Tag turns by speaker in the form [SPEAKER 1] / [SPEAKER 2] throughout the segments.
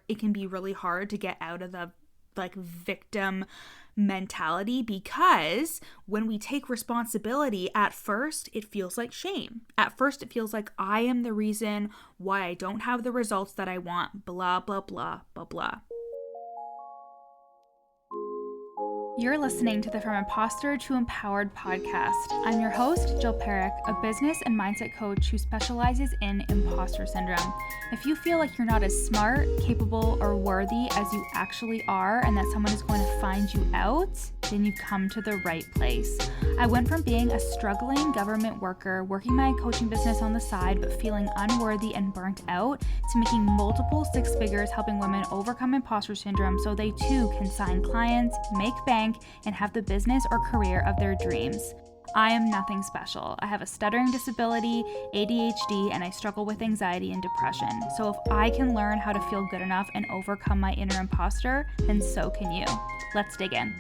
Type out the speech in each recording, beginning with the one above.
[SPEAKER 1] it can be really hard to get out of the victim mentality, because when we take responsibility, at first it feels like shame. At first it feels like I am the reason why I don't have the results that I want, blah, blah, blah, blah, blah. You're listening to the From Imposter to Empowered podcast. I'm your host, Jill Perrick, a business and mindset coach who specializes in imposter syndrome. If you feel like you're not as smart, capable, or worthy as you actually are, and that someone is going to find you out, then you've come to the right place. I went from being a struggling government worker, working my coaching business on the side, but feeling unworthy and burnt out, to making multiple six figures helping women overcome imposter syndrome so they too can sign clients, make bank, and have the business or career of their dreams. I am nothing special. I have a stuttering disability, ADHD, and I struggle with anxiety and depression. So if I can learn how to feel good enough and overcome my inner imposter, then so can you. Let's dig in.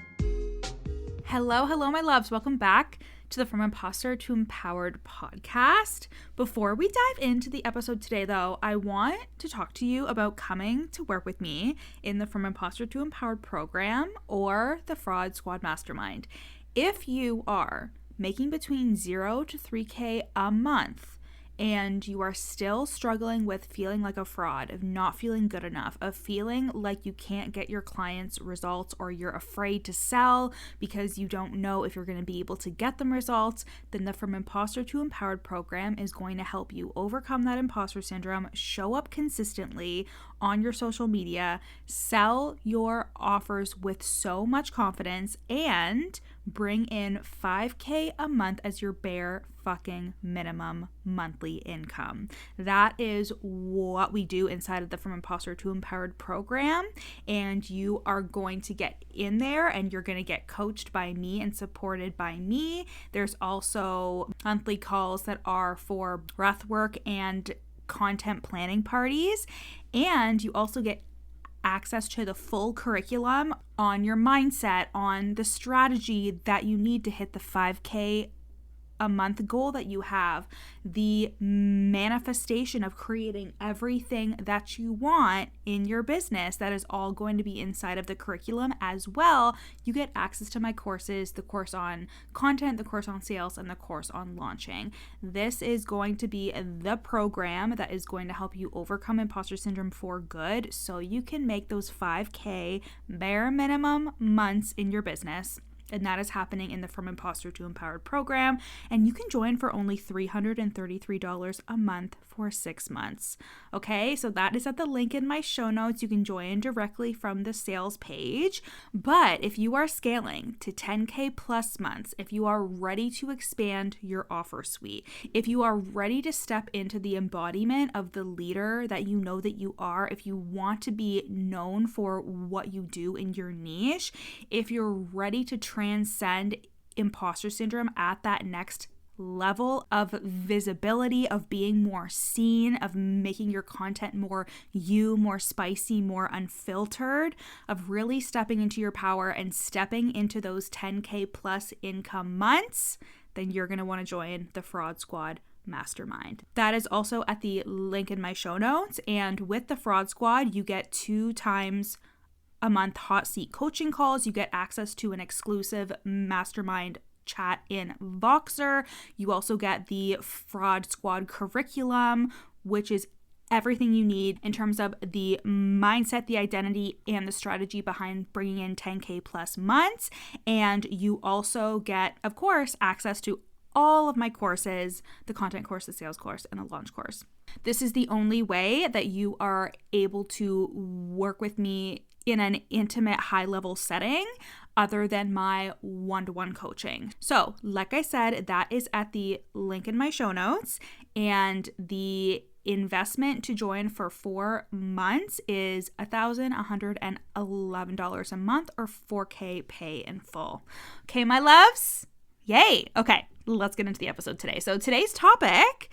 [SPEAKER 1] Hello, my loves. Welcome back to the From Imposter to Empowered podcast. Before we dive into the episode today, though, I want to talk to you about coming to work with me in the From Imposter to Empowered program or the Fraud Squad Mastermind. If you are making between 0 to 3K a month, and you are still struggling with feeling like a fraud, of not feeling good enough, of feeling like you can't get your clients results, or you're afraid to sell because you don't know if you're going to be able to get them results, then the From Imposter to Empowered program is going to help you overcome that imposter syndrome, show up consistently on your social media, sell your offers with so much confidence, and bring in 5K a month as your bare fucking minimum monthly income. That is what we do inside of the From Imposter to Empowered program, and you are going to get in there and you're going to get coached by me and supported by me. There's also monthly calls that are for breathwork and content planning parties, and you also get access to the full curriculum on your mindset, on the strategy that you need to hit the 5K a month goal that you have, the manifestation of creating everything that you want in your business. That is all going to be inside of the curriculum as well. You get access to my courses, the course on content, the course on sales, and the course on launching. This is going to be the program that is going to help you overcome imposter syndrome for good, so you can make those 5K bare minimum months in your business. And that is happening in the From Imposter to Empowered program. And you can join for only $333 a month for 6 months. Okay, so that is at the link in my show notes. You can join directly from the sales page. But if you are scaling to 10K plus months, if you are ready to expand your offer suite, if you are ready to step into the embodiment of the leader that you know that you are, if you want to be known for what you do in your niche, if you're ready to transcend imposter syndrome at that next level of visibility, of being more seen, of making your content more you, more spicy, more unfiltered, of really stepping into your power and stepping into those 10K plus income months, then you're going to want to join the Fraud Squad Mastermind. That is also at the link in my show notes. And with the Fraud Squad, you get 2 times a month hot seat coaching calls. You get access to an exclusive mastermind chat in Voxer. You also get the Fraud Squad curriculum, which is everything you need in terms of the mindset, the identity, and the strategy behind bringing in 10K plus months. And you also get, of course, access to all of my courses, the content course, the sales course, and the launch course. This is the only way that you are able to work with me in an intimate, high-level setting other than my one-to-one coaching. So, like I said, that is at the link in my show notes, and the investment to join for 4 months is $1,111 a month, or 4K pay in full. Okay, my loves? Yay! Okay, let's get into the episode today. So today's topic,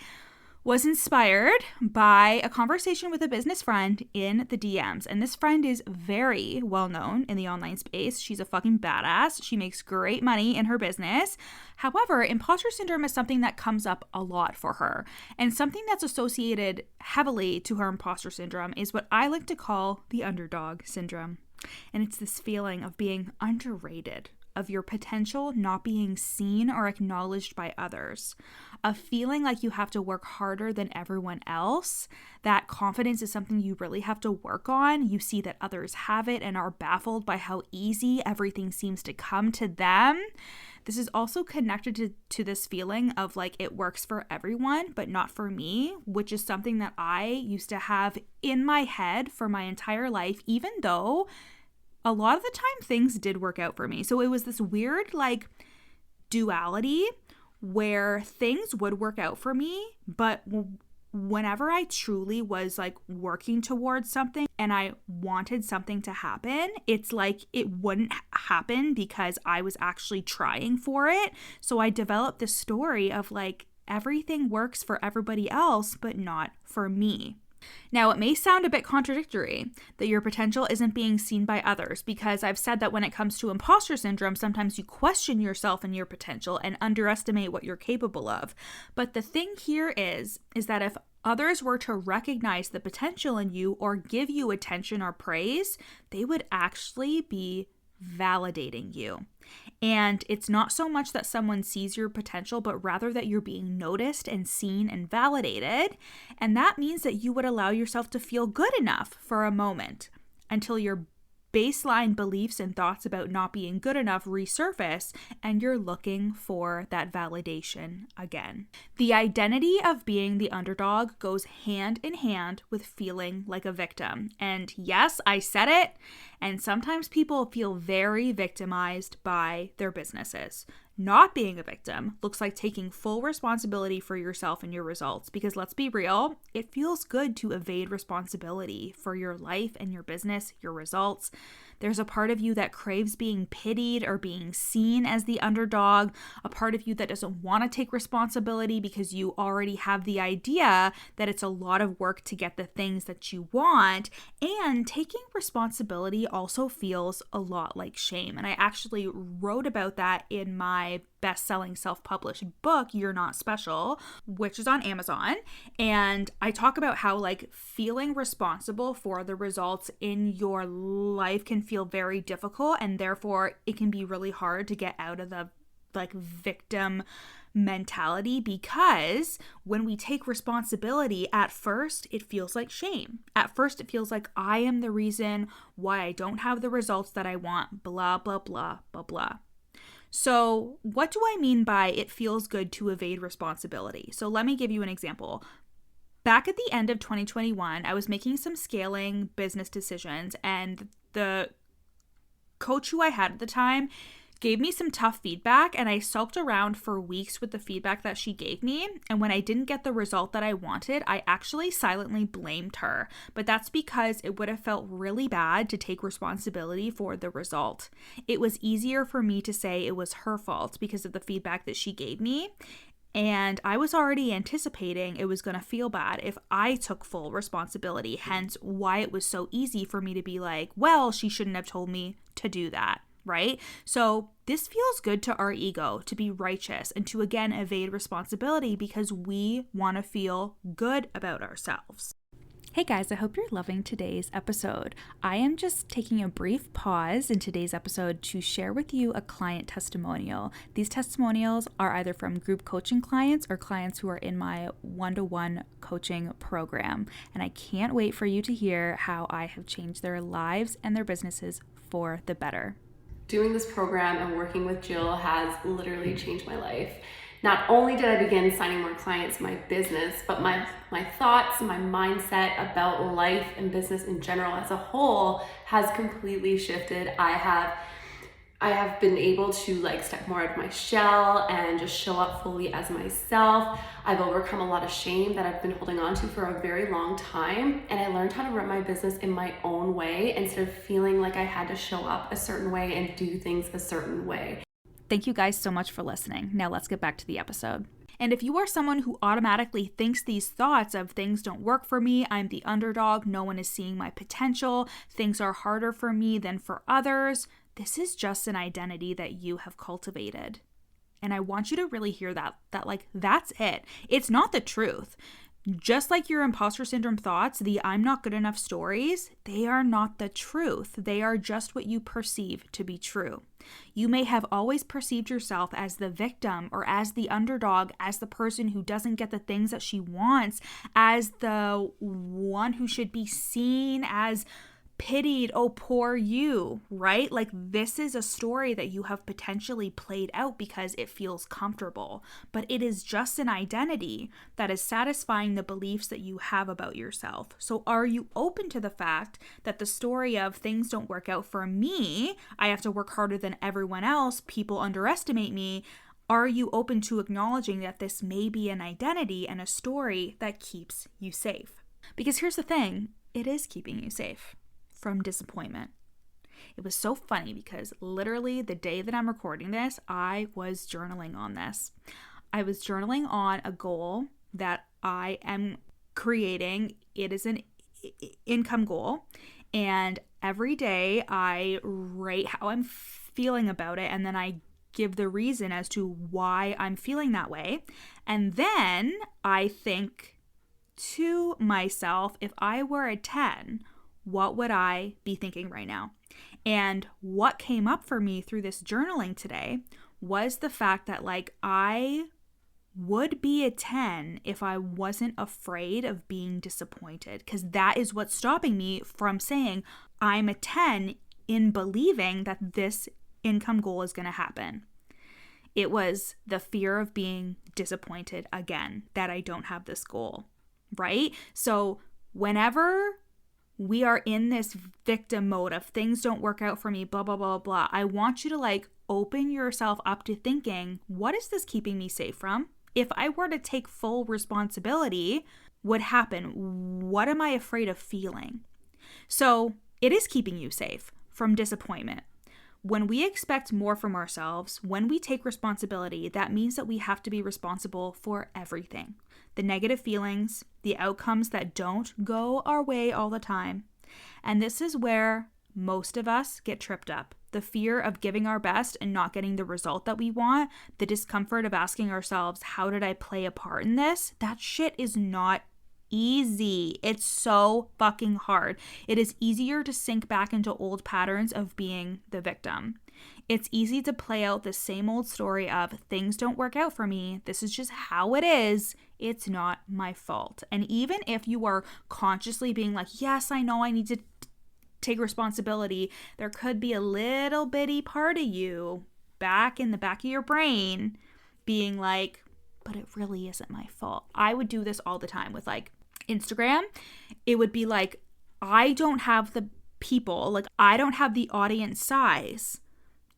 [SPEAKER 1] was inspired by a conversation with a business friend in the DMs. And this friend is very well known in the online space. She's a fucking badass. She makes great money in her business. However, imposter syndrome is something that comes up a lot for her. And something that's associated heavily to her imposter syndrome is what I like to call the underdog syndrome. And it's this feeling of being underrated, of your potential not being seen or acknowledged by others, of feeling like you have to work harder than everyone else. That confidence is something you really have to work on. You see that others have it and are baffled by how easy everything seems to come to them. This is also connected to this feeling of like it works for everyone, but not for me, which is something that I used to have in my head for my entire life, even though a lot of the time things did work out for me. So it was this weird like duality where things would work out for me, but whenever I truly was like working towards something and I wanted something to happen, it's like it wouldn't happen because I was actually trying for it. So I developed this story of like everything works for everybody else, but not for me. Now, it may sound a bit contradictory that your potential isn't being seen by others, because I've said that when it comes to imposter syndrome, sometimes you question yourself and your potential and underestimate what you're capable of. But the thing here is that if others were to recognize the potential in you or give you attention or praise, they would actually be validating you. And it's not so much that someone sees your potential, but rather that you're being noticed and seen and validated. And that means that you would allow yourself to feel good enough for a moment until your baseline beliefs and thoughts about not being good enough resurface and you're looking for that validation again. The identity of being the underdog goes hand in hand with feeling like a victim. And yes, I said it. And sometimes people feel very victimized by their businesses. Not being a victim looks like taking full responsibility for yourself and your results, because let's be real, it feels good to evade responsibility for your life and your business, your results. There's a part of you that craves being pitied or being seen as the underdog, a part of you that doesn't want to take responsibility because you already have the idea that it's a lot of work to get the things that you want. And taking responsibility also feels a lot like shame. And I actually wrote about that in my best-selling self-published book, You're Not Special, which is on Amazon. And I talk about how like feeling responsible for the results in your life can feel very difficult, and therefore it can be really hard to get out of the like victim mentality, because when we take responsibility, at first it feels like shame. At first it feels like I am the reason why I don't have the results that I want, blah, blah, blah, blah, blah. So what do I mean by it feels good to evade responsibility? So let me give you an example. Back at the end of 2021, I was making some scaling business decisions, and the coach who I had at the time gave me some tough feedback, and I sulked around for weeks with the feedback that she gave me. And when I didn't get the result that I wanted, I actually silently blamed her. But that's because it would have felt really bad to take responsibility for the result. It was easier for me to say it was her fault because of the feedback that she gave me. And I was already anticipating it was going to feel bad if I took full responsibility, hence why it was so easy for me to be like, well, she shouldn't have told me to do that. Right? So this feels good to our ego to be righteous and to again evade responsibility because we want to feel good about ourselves. Hey guys, I hope you're loving today's episode. I am just taking a brief pause in today's episode to share with you a client testimonial. These testimonials are either from group coaching clients or clients who are in my one-to-one coaching program. And I can't wait for you to hear how I have changed their lives and their businesses for the better.
[SPEAKER 2] Doing this program and working with Jill has literally changed my life. Not only did I begin signing more clients in my business, but my thoughts, my mindset about life and business in general as a whole has completely shifted. I have been able to like step more out of my shell and just show up fully as myself. I've overcome a lot of shame that I've been holding on to for a very long time. And I learned how to run my business in my own way instead of feeling like I had to show up a certain way and do things a certain way.
[SPEAKER 1] Thank you guys so much for listening. Now let's get back to the episode. And if you are someone who automatically thinks these thoughts of things don't work for me, I'm the underdog, no one is seeing my potential, things are harder for me than for others, this is just an identity that you have cultivated. And I want you to really hear that like, that's it. It's not the truth. Just like your imposter syndrome thoughts, the I'm not good enough stories, they are not the truth. They are just what you perceive to be true. You may have always perceived yourself as the victim or as the underdog, as the person who doesn't get the things that she wants, as the one who should be seen as pitied, oh, poor you, right? Like, this is a story that you have potentially played out because it feels comfortable, but it is just an identity that is satisfying the beliefs that you have about yourself. So are you open to the fact that the story of things don't work out for me, I have to work harder than everyone else, people underestimate me? Are you open to acknowledging that this may be an identity and a story that keeps you safe? Because here's the thing, it is keeping you safe from disappointment. It was so funny because literally the day that I'm recording this, I was journaling on this. I was journaling on a goal that I am creating. It is an income goal. And every day I write how I'm feeling about it. And then I give the reason as to why I'm feeling that way. And then I think to myself, if I were a 10, what would I be thinking right now? And what came up for me through this journaling today was the fact that like I would be a 10 if I wasn't afraid of being disappointed, because that is what's stopping me from saying I'm a 10 in believing that this income goal is going to happen. It was the fear of being disappointed again that I don't have this goal, right? So whenever we are in this victim mode of things don't work out for me, blah, blah, blah, blah, I want you to like open yourself up to thinking, what is this keeping me safe from? If I were to take full responsibility, what would happen? What am I afraid of feeling? So it is keeping you safe from disappointment. When we expect more from ourselves, when we take responsibility, that means that we have to be responsible for everything. The negative feelings, the outcomes that don't go our way all the time. And this is where most of us get tripped up. The fear of giving our best and not getting the result that we want, the discomfort of asking ourselves, how did I play a part in this? That shit is not easy. It's so fucking hard. It is easier to sink back into old patterns of being the victim. It's easy to play out the same old story of things don't work out for me. This is just how it is. It's not my fault. And even if you are consciously being like, yes, I know I need to take responsibility, there could be a little bitty part of you back in the back of your brain being like, but it really isn't my fault. I would do this all the time with like Instagram. It would be like, I don't have the people, like I don't have the audience size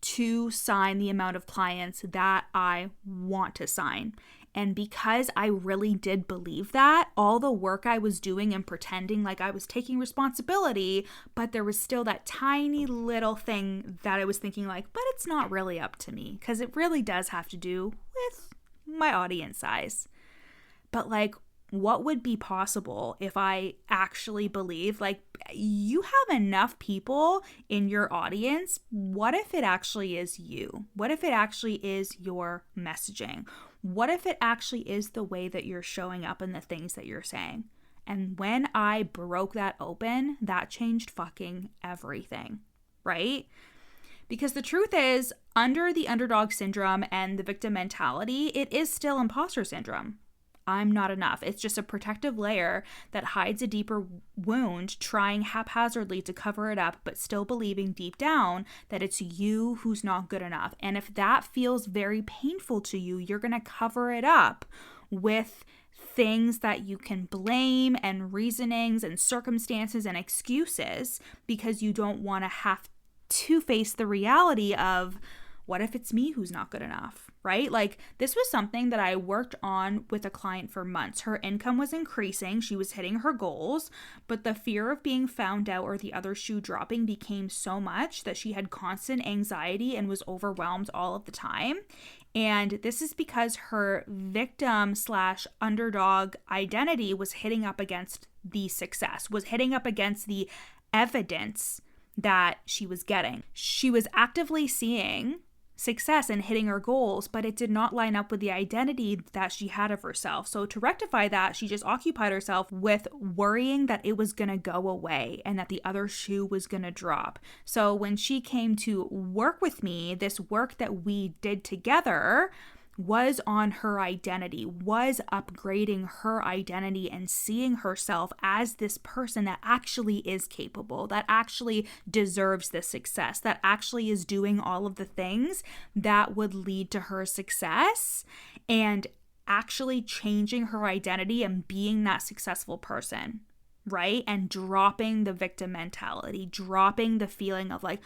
[SPEAKER 1] to sign the amount of clients that I want to sign. And because I really did believe that, all the work I was doing and pretending like I was taking responsibility, but there was still that tiny little thing that I was thinking like, but it's not really up to me, because it really does have to do with my audience size. But like, what would be possible if I actually believe like you have enough people in your audience? What if it actually is you? What if it actually is your messaging? What if it actually is the way that you're showing up and the things that you're saying? And when I broke that open, that changed fucking everything, right? Because the truth is, under the underdog syndrome and the victim mentality, it is still imposter syndrome. I'm not enough. It's just a protective layer that hides a deeper wound, trying haphazardly to cover it up, but still believing deep down that it's you who's not good enough. And if that feels very painful to you, you're going to cover it up with things that you can blame and reasonings and circumstances and excuses, because you don't want to have to face the reality of, what if it's me who's not good enough? right? Like this was something that I worked on with a client for months. Her income was increasing. She was hitting her goals, but the fear of being found out or the other shoe dropping became so much that she had constant anxiety and was overwhelmed all of the time. And this is because her victim / underdog identity was hitting up against the success, was hitting up against the evidence that she was getting. She was actively seeing success and hitting her goals, but it did not line up with the identity that she had of herself. So to rectify that, she just occupied herself with worrying that it was going to go away and that the other shoe was going to drop. So when she came to work with me, this work that we did together was on her identity, was upgrading her identity and seeing herself as this person that actually is capable, that actually deserves this success, that actually is doing all of the things that would lead to her success, and actually changing her identity and being that successful person, right? And dropping the victim mentality, dropping the feeling of like,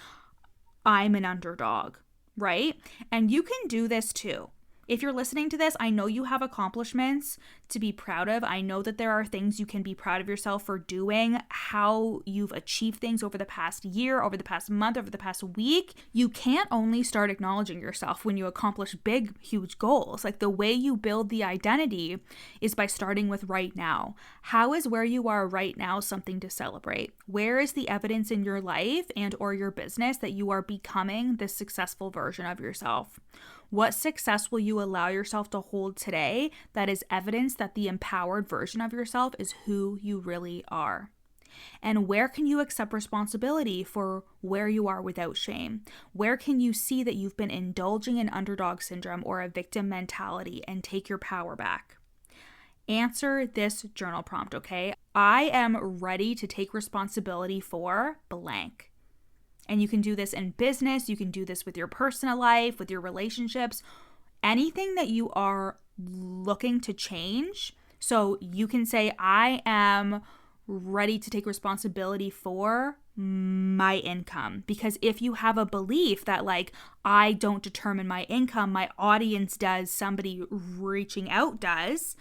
[SPEAKER 1] I'm an underdog, right? And you can do this too. If you're listening to this, I know you have accomplishments to be proud of. I know that there are things you can be proud of yourself for doing, how you've achieved things over the past year, over the past month, over the past week. You can't only start acknowledging yourself when you accomplish big, huge goals. Like the way you build the identity is by starting with right now. How is where you are right now something to celebrate? Where is the evidence in your life and or your business that you are becoming this successful version of yourself? What success will you allow yourself to hold today that is evidence that the empowered version of yourself is who you really are? And where can you accept responsibility for where you are without shame? Where can you see that you've been indulging in underdog syndrome or a victim mentality and take your power back? Answer this journal prompt, okay? I am ready to take responsibility for blank. And you can do this in business, you can do this with your personal life, with your relationships, anything that you are looking to change. So you can say, I am ready to take responsibility for my income. Because if you have a belief that like, I don't determine my income, my audience does, somebody reaching out does,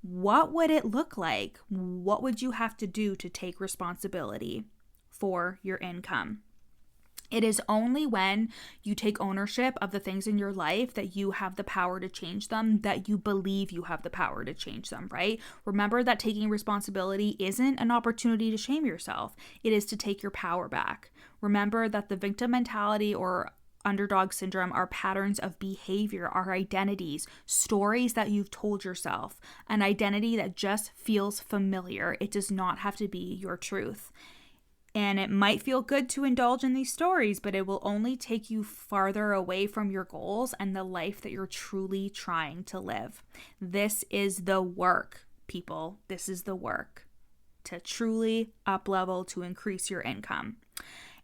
[SPEAKER 1] what would it look like? What would you have to do to take responsibility for your income? It is only when you take ownership of the things in your life that you have the power to change them, that you believe you have the power to change them, right? Remember that taking responsibility isn't an opportunity to shame yourself. It is to take your power back. Remember that the victim mentality or underdog syndrome are patterns of behavior, are identities, stories that you've told yourself, an identity that just feels familiar. It does not have to be your truth. And it might feel good to indulge in these stories, but it will only take you farther away from your goals and the life that you're truly trying to live. This is the work, people. This is the work to truly up-level, to increase your income.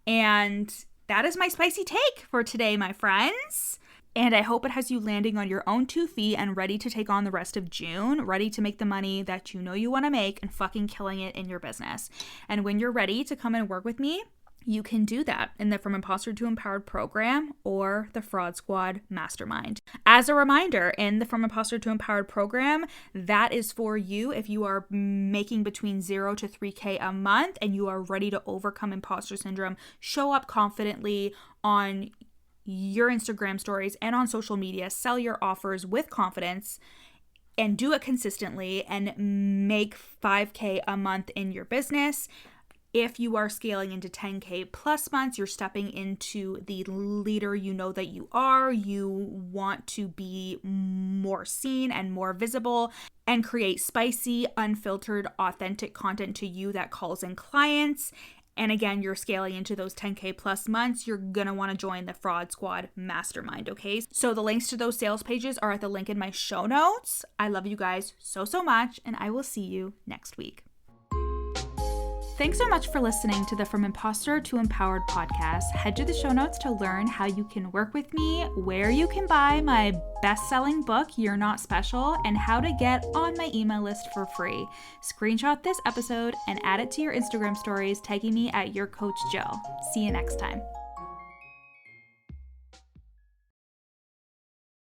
[SPEAKER 1] And that is my spicy take for today, my friends. And I hope it has you landing on your own 2 feet and ready to take on the rest of June, ready to make the money that you know you want to make and fucking killing it in your business. And when you're ready to come and work with me, you can do that in the From Imposter to Empowered program or the Fraud Squad Mastermind. As a reminder, in the From Imposter to Empowered program, that is for you if you are making between 0 to 3K a month and you are ready to overcome imposter syndrome, show up confidently on your Instagram stories and on social media, sell your offers with confidence and do it consistently and make 5K a month in your business. If you are scaling into 10K plus months, you're stepping into the leader you know that you are. You want to be more seen and more visible and create spicy, unfiltered, authentic content to you that calls in clients. And again, you're scaling into those 10K plus months, you're going to want to join the Fraud Squad Mastermind, okay? So the links to those sales pages are at the link in my show notes. I love you guys so much, and I will see you next week. Thanks so much for listening to the From Imposter to Empowered podcast. Head to the show notes to learn how you can work with me, where you can buy my best-selling book, You're Not Special, and how to get on my email list for free. Screenshot this episode and add it to your Instagram stories, tagging me at Your Coach Jill. See you next time.